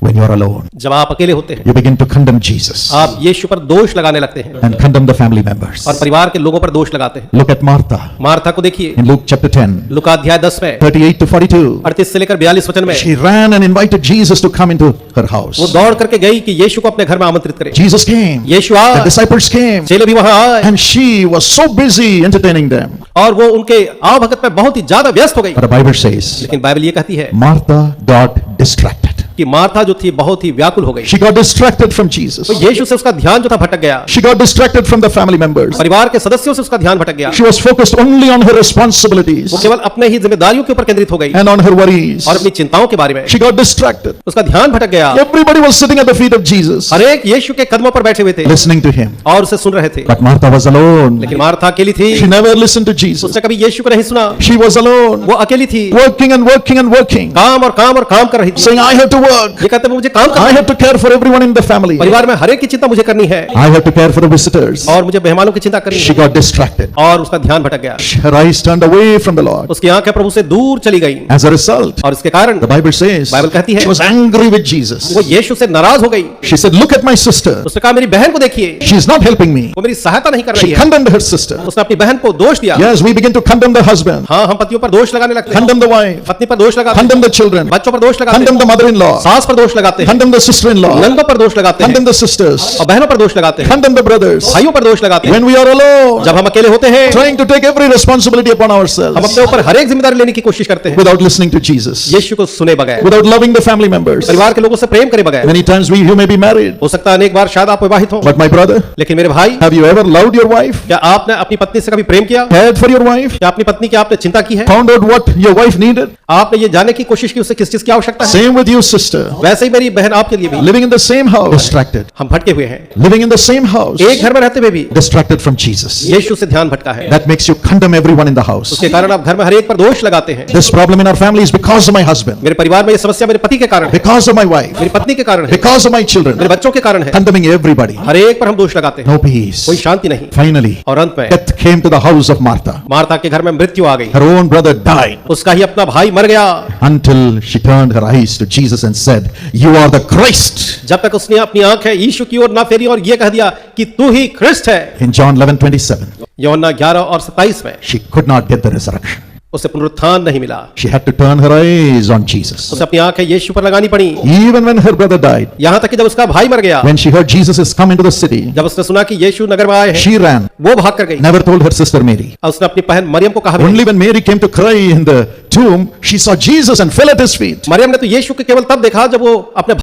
When you are alone, जब आप अकेले होते हैं you begin to condemn Jesus आप यीशु पर दोष लगाने लगते हैं and condemn the family members. और परिवार के लोगों पर दोष लगाते हैं। Look at Martha मार्था को देखिए in Luke chapter 10, लूका अध्याय 10 में 38 to 42. 38 से लेकर 42 वचन में She ran and invited Jesus to come into her वो house. दौड़ करके गई कि यीशु को अपने घर में आमंत्रित करे। Jesus came, यीशु the आए, disciples came, चेले भी वहां आए and she was so busy entertaining them. और वो उनके आवभगत में बहुत ही ज्यादा व्यस्त हो गई। But the Bible says, लेकिन बाइबल ये कहती है Martha got distracted. कि मार्था जो थी बहुत ही व्याकुल हो गई। She got distracted from Jesus. तो यीशु से उसका ध्यान जो था भटक गया। She got distracted from the family members. परिवार के सदस्यों से उसका ध्यान भटक गया। She was focused only on her responsibilities वो केवल अपने ही जिम्मेदारियों के ऊपर केंद्रित हो गई and on her worries. और अपनी चिंताओं के बारे में She got distracted. उसका ध्यान भटक गया। Everybody was sitting at the feet of Jesus, हर एक यीशु के कदमों पर बैठे हुए थे listening to him. और उसे सुन रहे थे। But Martha was alone. लेकिन मार्था अकेली थी। She never listened to Jesus. उसने कभी यीशु को नहीं सुना। She was alone, वो अकेली थी, working and working and working, काम और काम कर रही थी। saying, I have to work. ये कहते मुझे काम करना I है। have to care for everyone in the family. परिवार में हर एक की चिंता मुझे करनी है I have to care for the visitors. और मुझे मेहमानों की चिंता करनी She है got distracted. और उसका ध्यान भटक गया। Her eyes turned away from the Lord. उसकी आंखें प्रभु से दूर चली गई As a result, और इसके कारण the Bible says, बाइबल कहती है she was angry with Jesus. वो यीशु से नाराज हो गई। She said, look at my sister. उसने कहा मेरी बहन को देखिए, She is not helping me. वो मेरी सहायता नहीं कर रही She है। condemned her sister. उसने अपनी बहन को दोष दिया। Yes, we begin to condemn the husband, हाँ, हम पतियों पर दोष लगाने लगते हैं, condemn the wife, पत्नी पर दोष लगाते हैं, condemn the children, बच्चों पर दोष लगाते condemn हैं, the mother-in-law, सास पर दोष लगाते हैं, condemn the sister-in-law, नंदों पर दोष लगाते हैं condemn the sisters, और बहनों पर दोष लगाते हैं, condemn the brothers. भाइयों पर दोष लगाते हैं। When we are alone, जब हम अकेले होते हैं trying to take every responsibility upon हम ourselves अपने ऊपर हर एक जिम्मेदारी लेने की कोशिश करते हैं without listening to Jesus, यीशु को सुने बगैर, without loving the family members. परिवार के लोगों से प्रेम करे बगैर। Many times you may be married, हो सकता है अनेक बार शायद आप विवाहित हो, but my brother, लेकिन मेरे भाई, have you ever loved your wife, क्या आपने अपनी पत्नी से कभी प्रेम किया? cared for your wife, क्या अपनी पत्नी की आपने चिंता की है? found out what your wife needed? आपने ये जानने की कोशिश की उसे किस चीज की आवश्यकता है? Same with you, sister. वैसे ही मेरी बहन आपके लिए भी, Living in the same house, distracted. हम भटके हुए हैं, Living in the same house, एक घर में रहते हुए भी distracted from Jesus. यीशु से ध्यान भटका है। That makes you condemn everyone in the house. उसके कारण आप घर में हर एक पर दोष लगाते हैं। This problem in our family is because of my husband, मेरे परिवार में ये समस्या मेरे पति के कारण है, because of my wife, मेरी पत्नी के कारण है, because of my मेरे children. बच्चों के कारण है। Condemning everybody. हर एक पर हम दोष लगाते हैं, No peace. कोई शांति नहीं। Finally, और अंत में death came to the house of Martha. Martha के घर में मृत्यु आ गई। Her own brother died उसका ही अपना भाई मर गया। until she turned her eyes to Jesus and said, You are the Christ. जब तक उसने अपनी आंखें यीशु की ओर ना फेरी और ये कह दिया कि तू ही ख्रिस्त है। In John 11:27, यूहन्ना 11 और 27 में she could not get the resurrection. उसे पुनरुत्थान नहीं मिला। She had to turn her eyes on Jesus. उसे अपनी आंखें यीशु पर लगानी पड़ी। Even when her brother died, यहाँ तक कि जब उसका भाई मर गया, when she heard Jesus has come into the city, जब उसने सुना कि यीशु नगर में आए हैं, she ran, वो भाग कर गई never told her sister Mary. और उसने अपनी बहन मरियम को कहा भी Only when Mary came to cry in the tomb, she saw Jesus and fell at his feet. नहीं। मरियम ने तो यीशु को केवल तब देखा जब वो अपने